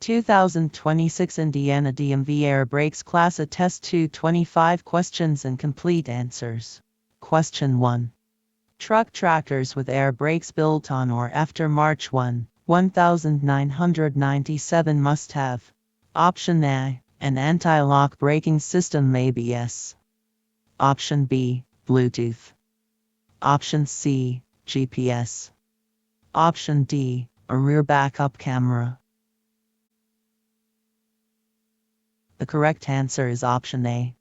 2026 Indiana DMV Air Brakes Class A Test 2 25 questions and complete answers. Question 1. Truck tractors with air brakes built on or after March 1, 1997 must have. Option A. An anti-lock braking system ABS. Option B. Bluetooth. Option C. GPS. Option D. A rear backup camera. The correct answer is option A.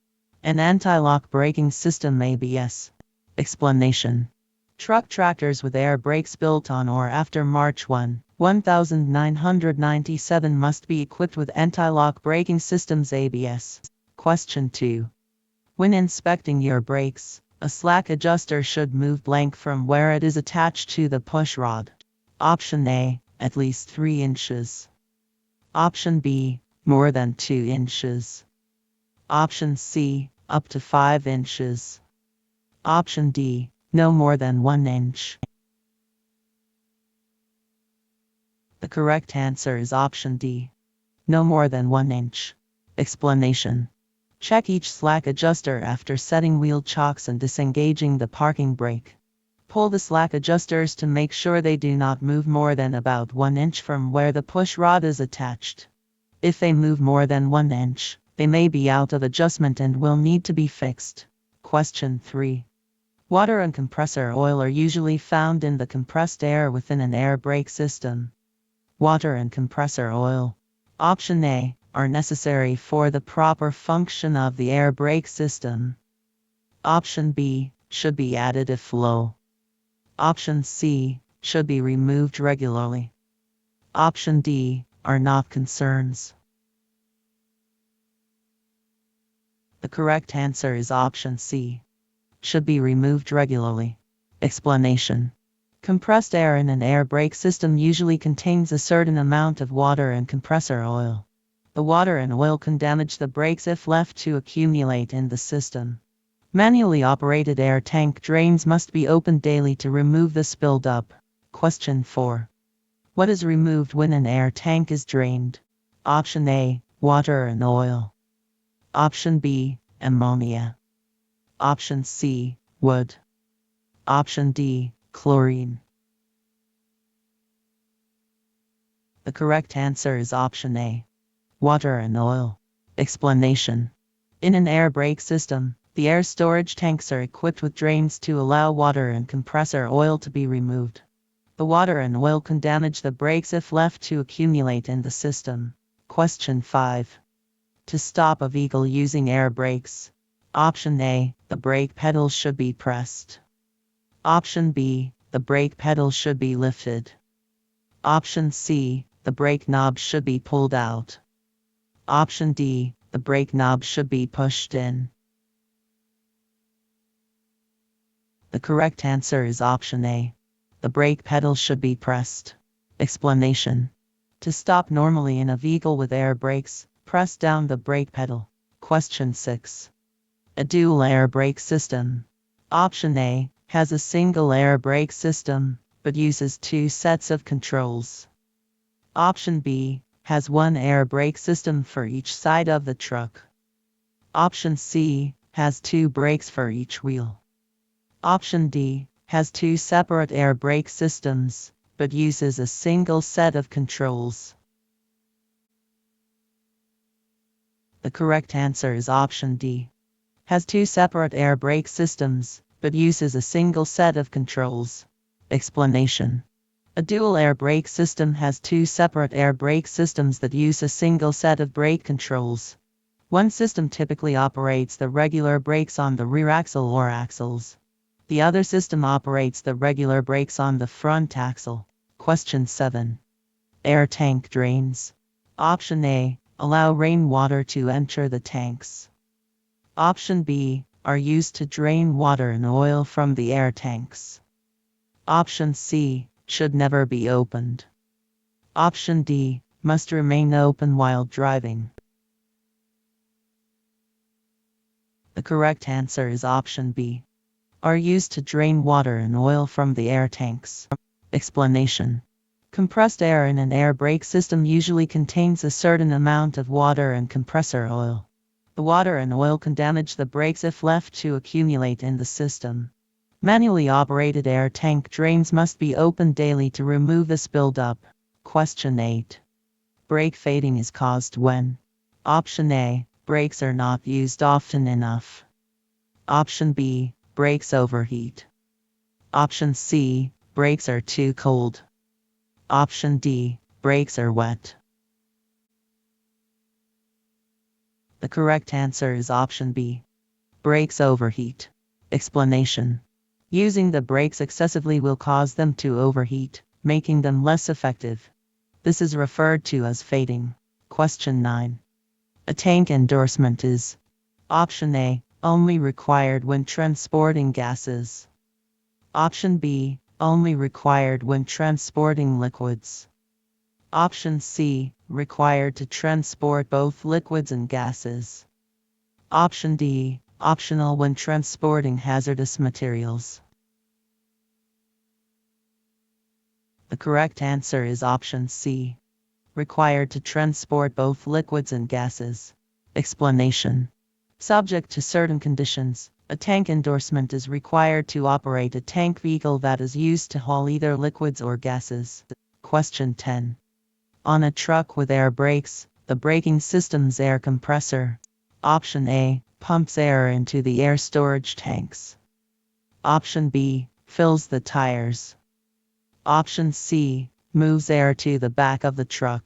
An anti-lock braking system ABS. Explanation. Truck tractors with air brakes built on or after March 1, 1997 must be equipped with anti-lock braking systems ABS. Question 2. When inspecting your brakes, a slack adjuster should move blank from where it is attached to the push rod. Option A. At least 3 inches. Option B. More than 2 inches. Option C. Up to 5 inches. Option D. No more than 1 inch. The correct answer is option D. No more than 1 inch. Explanation. Check each slack adjuster after setting wheel chocks and disengaging the parking brake. Pull the slack adjusters to make sure they do not move more than about 1 inch from where the push rod is attached. If they move more than 1 inch, they may be out of adjustment and will need to be fixed. Question 3. Water and compressor oil are usually found in the compressed air within an air brake system. Water and compressor oil. Option A. Are necessary for the proper function of the air brake system. Option B. Should be added if low. Option C. Should be removed regularly. Option D. Are not concerns. The correct answer is option C. Should be removed regularly. Explanation. Compressed air in an air brake system usually contains a certain amount of water and compressor oil. The water and oil can damage the brakes if left to accumulate in the system. Manually operated air tank drains must be opened daily to remove the spilled up. Question 4. What is removed when an air tank is drained? Option A. Water and oil. Option B. Ammonia. Option C. Wood. Option D. Chlorine. The correct answer is option A. Water and oil. Explanation. In an air brake system, the air storage tanks are equipped with drains to allow water and compressor oil to be removed. The water and oil can damage the brakes if left to accumulate in the system. Question 5. To stop a vehicle using air brakes. Option A. The brake pedal should be pressed. Option B. The brake pedal should be lifted. Option C. The brake knob should be pulled out. Option D. The brake knob should be pushed in. The correct answer is option A. The brake pedal should be pressed. Explanation. To stop normally in a vehicle with air brakes, press down the brake pedal. Question 6. A dual air brake system. Option A. Has a single air brake system, but uses 2 sets of controls. Option B. Has 1 air brake system for each side of the truck. Option C. Has 2 brakes for each wheel. Option D. Has 2 separate air brake systems, but uses a single set of controls. The correct answer is option D. Has 2 separate air brake systems, but uses a single set of controls. Explanation. A dual air brake system has 2 separate air brake systems that use a single set of brake controls. One system typically operates the regular brakes on the rear axle or axles. The other system operates the regular brakes on the front axle. Question 7. Air tank drains. Option A. Allow rainwater to enter the tanks. Option B. Are used to drain water and oil from the air tanks. Option C. Should never be opened. Option D. Must remain open while driving. The correct answer is option B. Are used to drain water and oil from the air tanks. Explanation. Compressed air in an air brake system usually contains a certain amount of water and compressor oil. The water and oil can damage the brakes if left to accumulate in the system. Manually operated air tank drains must be opened daily to remove this buildup. Question 8. Brake fading is caused when? Option A. Brakes are not used often enough. Option B. Brakes overheat. Option C. Brakes are too cold. Option D. Brakes are wet. The correct answer is option B. Brakes overheat. Explanation. Using the brakes excessively will cause them to overheat, making them less effective. This is referred to as fading. Question 9. A tank endorsement is option A. Only required when transporting gases. Option B. Only required when transporting liquids. Option C. Required to transport both liquids and gases. Option D. Optional when transporting hazardous materials. The correct answer is option C. Required to transport both liquids and gases. Explanation. Subject to certain conditions, a tank endorsement is required to operate a tank vehicle that is used to haul either liquids or gases. Question 10. On a truck with air brakes, the braking system's air compressor. Option A. Pumps air into the air storage tanks. Option B. Fills the tires. Option C. Moves air to the back of the truck.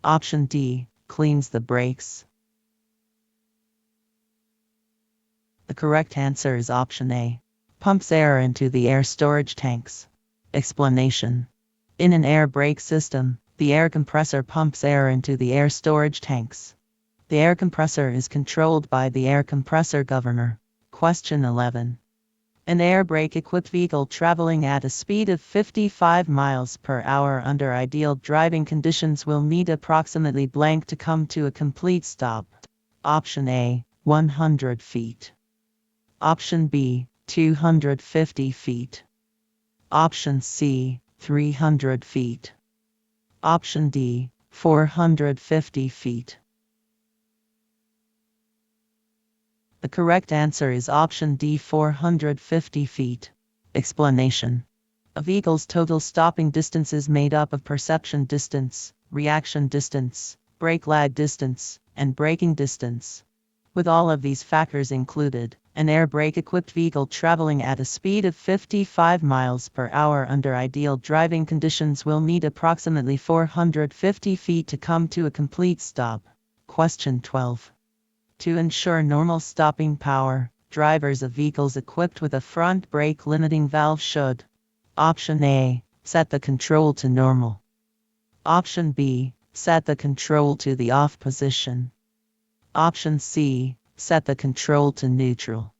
Option D. Cleans the brakes. The correct answer is option A. Pumps air into the air storage tanks. Explanation. In an air brake system, the air compressor pumps air into the air storage tanks. The air compressor is controlled by the air compressor governor. Question 11. An air brake-equipped vehicle traveling at a speed of 55 miles per hour under ideal driving conditions will need approximately blank to come to a complete stop. Option A. 100 feet. Option B. 250 feet. Option C. 300 feet. Option D. 450 feet. The correct answer is option D. 450 feet. Explanation. A vehicle's total stopping distance is made up of perception distance, reaction distance, brake lag distance, and braking distance. With all of these factors included, an air brake-equipped vehicle traveling at a speed of 55 miles per hour under ideal driving conditions will need approximately 450 feet to come to a complete stop. Question 12. To ensure normal stopping power, drivers of vehicles equipped with a front brake limiting valve should: Option A. Set the control to normal. Option B. Set the control to the off position. Option C. Set the control to neutral.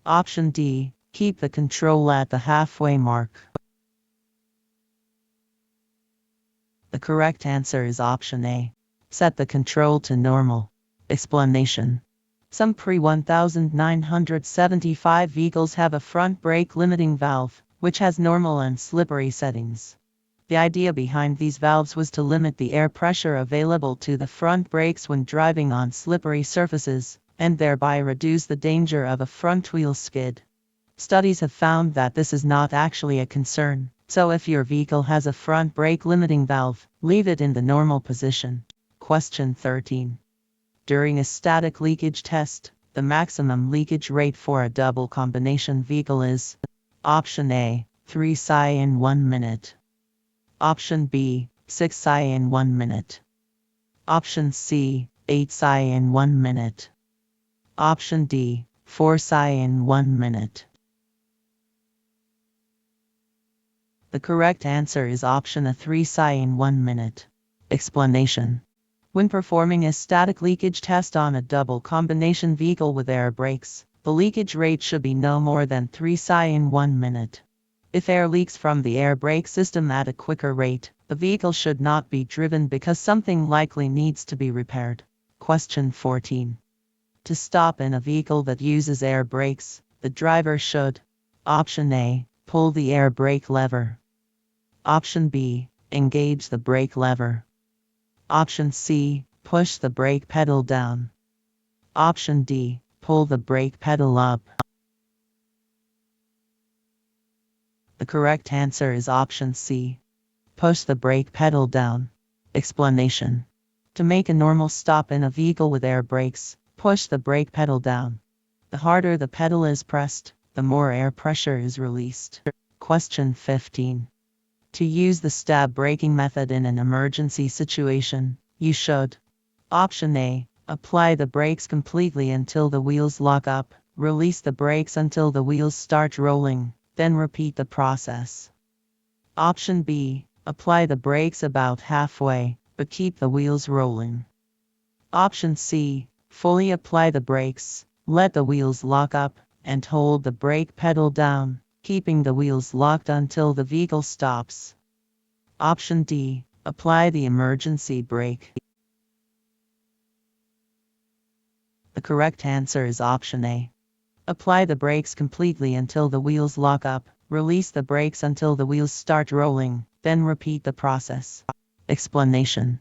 Option D. Keep the control at the halfway mark. The correct answer is option A. Set the control to normal. Explanation. Some pre-1975 vehicles have a front brake limiting valve, which has normal and slippery settings. The idea behind these valves was to limit the air pressure available to the front brakes when driving on slippery surfaces, and thereby reduce the danger of a front wheel skid. Studies have found that this is not actually a concern, so if your vehicle has a front brake limiting valve, leave it in the normal position. Question 13. During a static leakage test, the maximum leakage rate for a double combination vehicle is: Option A. 3 psi in 1 minute. Option B. 6 psi in 1 minute. Option C. 8 psi in 1 minute. Option D. 4 psi in 1 minute. The correct answer is option A. 3 psi in 1 minute. Explanation. When performing a static leakage test on a double combination vehicle with air brakes, the leakage rate should be no more than 3 psi in 1 minute. If air leaks from the air brake system at a quicker rate, the vehicle should not be driven because something likely needs to be repaired. Question 14. To stop in a vehicle that uses air brakes, the driver should: Option A. Pull the air brake lever. Option B, engage the brake lever. Option C, push the brake pedal down. Option D, pull the brake pedal up. The correct answer is option C. Push the brake pedal down. Explanation. To make a normal stop in a vehicle with air brakes, push the brake pedal down. The harder the pedal is pressed, the more air pressure is released. Question 15. To use the stab braking method in an emergency situation, you should: Option A, apply the brakes completely until the wheels lock up, release the brakes until the wheels start rolling, then repeat the process. Option B, apply the brakes about halfway, but keep the wheels rolling. Option C, fully apply the brakes, let the wheels lock up, and hold the brake pedal down, keeping the wheels locked until the vehicle stops. Option D, apply the emergency brake. The correct answer is option A. Apply the brakes completely until the wheels lock up, release the brakes until the wheels start rolling, then repeat the process. Explanation.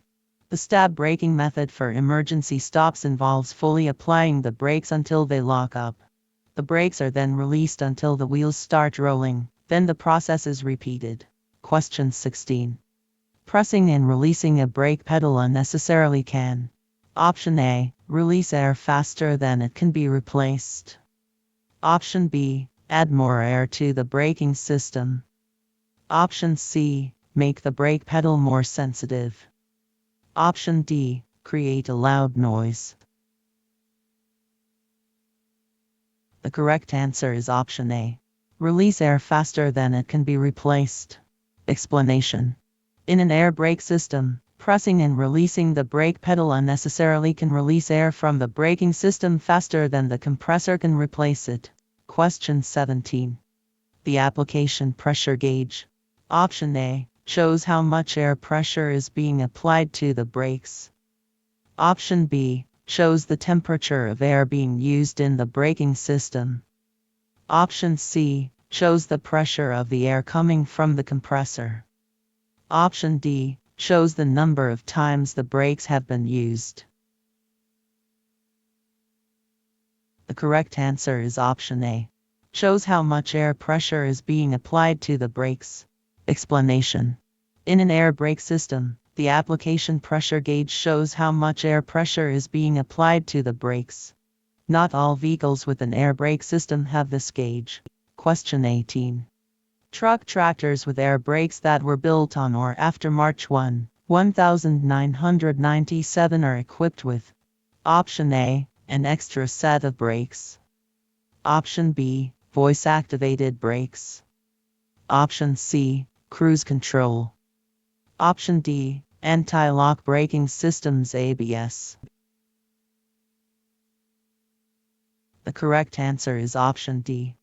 The stab braking method for emergency stops involves fully applying the brakes until they lock up. The brakes are then released until the wheels start rolling, then the process is repeated. Question 16. Pressing and releasing a brake pedal unnecessarily can: Option A, release air faster than it can be replaced. Option B, add more air to the braking system. Option C, make the brake pedal more sensitive. Option D, create a loud noise. The correct answer is option A. Release air faster than it can be replaced. Explanation. In an air brake system, pressing and releasing the brake pedal unnecessarily can release air from the braking system faster than the compressor can replace it. Question 17. The application pressure gauge. Option A, shows how much air pressure is being applied to the brakes. Option B, shows the temperature of air being used in the braking system. Option C, shows the pressure of the air coming from the compressor. Option D, shows the number of times the brakes have been used. The correct answer is option A. Shows how much air pressure is being applied to the brakes. Explanation. In an air brake system, the application pressure gauge shows how much air pressure is being applied to the brakes. Not all vehicles with an air brake system have this gauge. Question 18. Truck tractors with air brakes that were built on or after March 1, 1997 are equipped with: Option A, an extra set of brakes. Option B, voice-activated brakes. Option C, cruise control. Option D, anti-lock braking systems ABS. The correct answer is option D.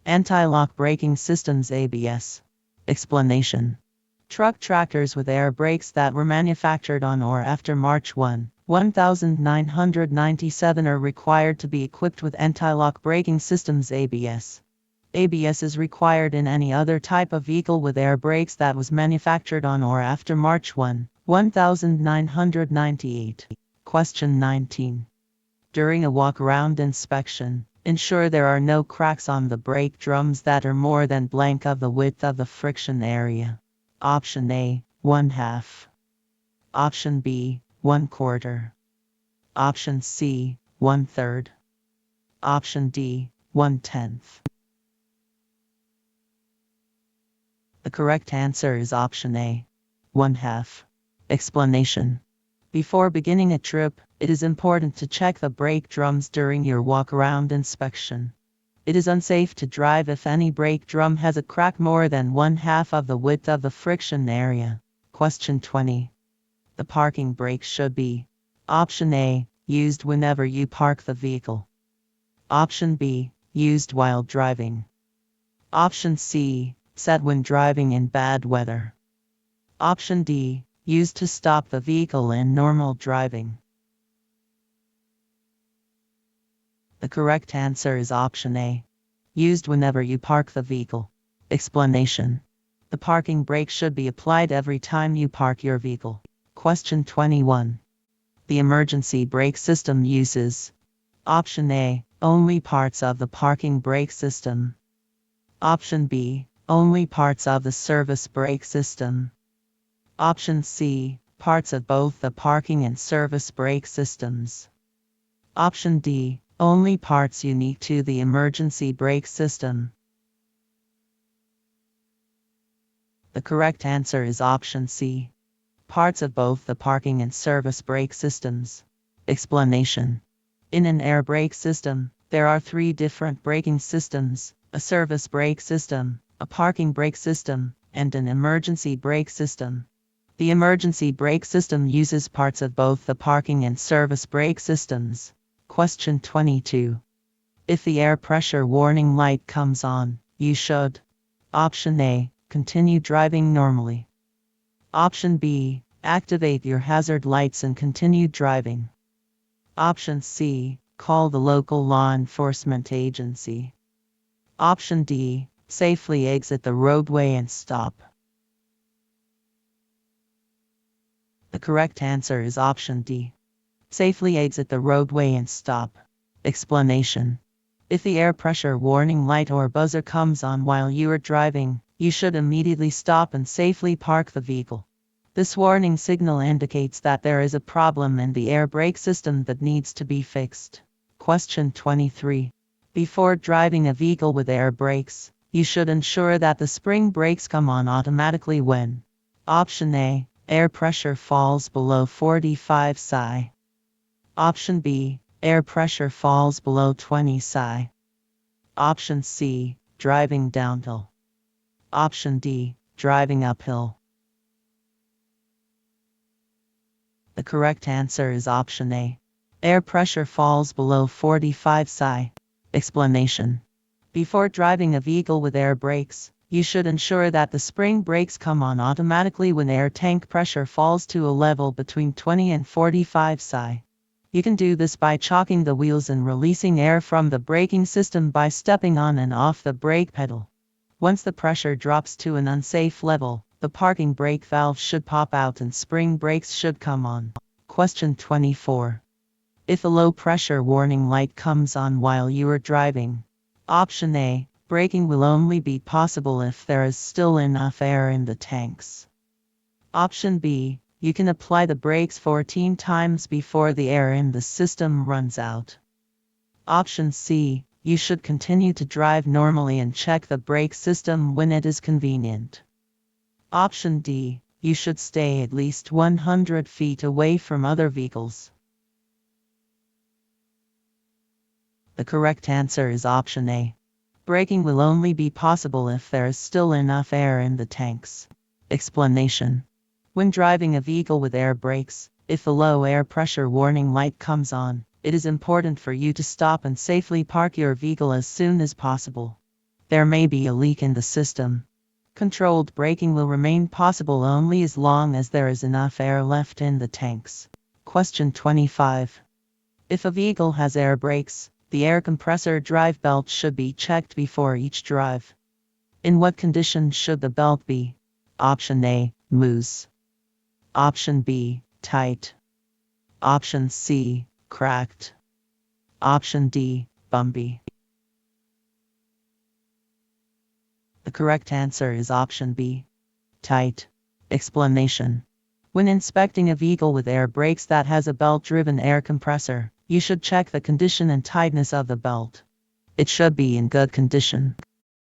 Anti-lock braking systems ABS. Explanation. Truck tractors with air brakes that were manufactured on or after March 1, 1997 are required to be equipped with anti-lock braking systems ABS. ABS is required in any other type of vehicle with air brakes that was manufactured on or after March 1, 1998. Question 19. During a walk-around inspection, ensure there are no cracks on the brake drums that are more than blank of the width of the friction area. Option A, 1/2. Option B, 1/4. Option C, 1/3. Option D, 1/10. The correct answer is option A, 1/2. Explanation. Before beginning a trip, it is important to check the brake drums during your walk-around inspection. It is unsafe to drive if any brake drum has a crack more than 1/2 of the width of the friction area. Question 20. The parking brake should be: Option A, used whenever you park the vehicle. Option B, used while driving. Option C, set when driving in bad weather. Option D, used to stop the vehicle in normal driving. The correct answer is option A, used whenever you park the vehicle. Explanation. The parking brake should be applied every time you park your vehicle. Question 21. The emergency brake system uses Option A, only parts of the parking brake system. Option B, only parts of the service brake system. Option C, parts of both the parking and service brake systems. Option D, only parts unique to the emergency brake system. The correct answer is option C. Parts of both the parking and service brake systems. Explanation. In an air brake system, there are three different braking systems: a service brake system, a parking brake system, and an emergency brake system. The emergency brake system uses parts of both the parking and service brake systems. Question 22. If the air pressure warning light comes on, you should: Option A, continue driving normally. Option B, activate your hazard lights and continue driving. Option C, call the local law enforcement agency. Option D, safely exit the roadway and stop. The correct answer is option D. Safely exit the roadway and stop. Explanation. If the air pressure warning light or buzzer comes on while you are driving, you should immediately stop and safely park the vehicle. This warning signal indicates that there is a problem in the air brake system that needs to be fixed. Question 23. Before driving a vehicle with air brakes, you should ensure that the spring brakes come on automatically when: Option A, air pressure falls below 45 psi. Option B, air pressure falls below 20 psi. Option C, driving downhill. Option D, driving uphill. The correct answer is option A. Air pressure falls below 45 psi. Explanation. Before driving a vehicle with air brakes, you should ensure that the spring brakes come on automatically when air tank pressure falls to a level between 20 and 45 psi. You can do this by chalking the wheels and releasing air from the braking system by stepping on and off the brake pedal. Once the pressure drops to an unsafe level, the parking brake valve should pop out and spring brakes should come on. Question 24. If a low pressure warning light comes on while you are driving, Option A, braking will only be possible if there is still enough air in the tanks. Option B, you can apply the brakes 14 times before the air in the system runs out. Option C, you should continue to drive normally and check the brake system when it is convenient. Option D, you should stay at least 100 feet away from other vehicles. The correct answer is option A. Braking will only be possible if there is still enough air in the tanks. Explanation. When driving a vehicle with air brakes, if the low air pressure warning light comes on, it is important for you to stop and safely park your vehicle as soon as possible. There may be a leak in the system. Controlled braking will remain possible only as long as there is enough air left in the tanks. Question 25. If a vehicle has air brakes, the air compressor drive belt should be checked before each drive. In what condition should the belt be? Option A, loose. Option B, tight. Option C, cracked. Option D, bumpy. The correct answer is option B, tight. Explanation. When inspecting a vehicle with air brakes that has a belt-driven air compressor, you should check the condition and tightness of the belt. It should be in good condition.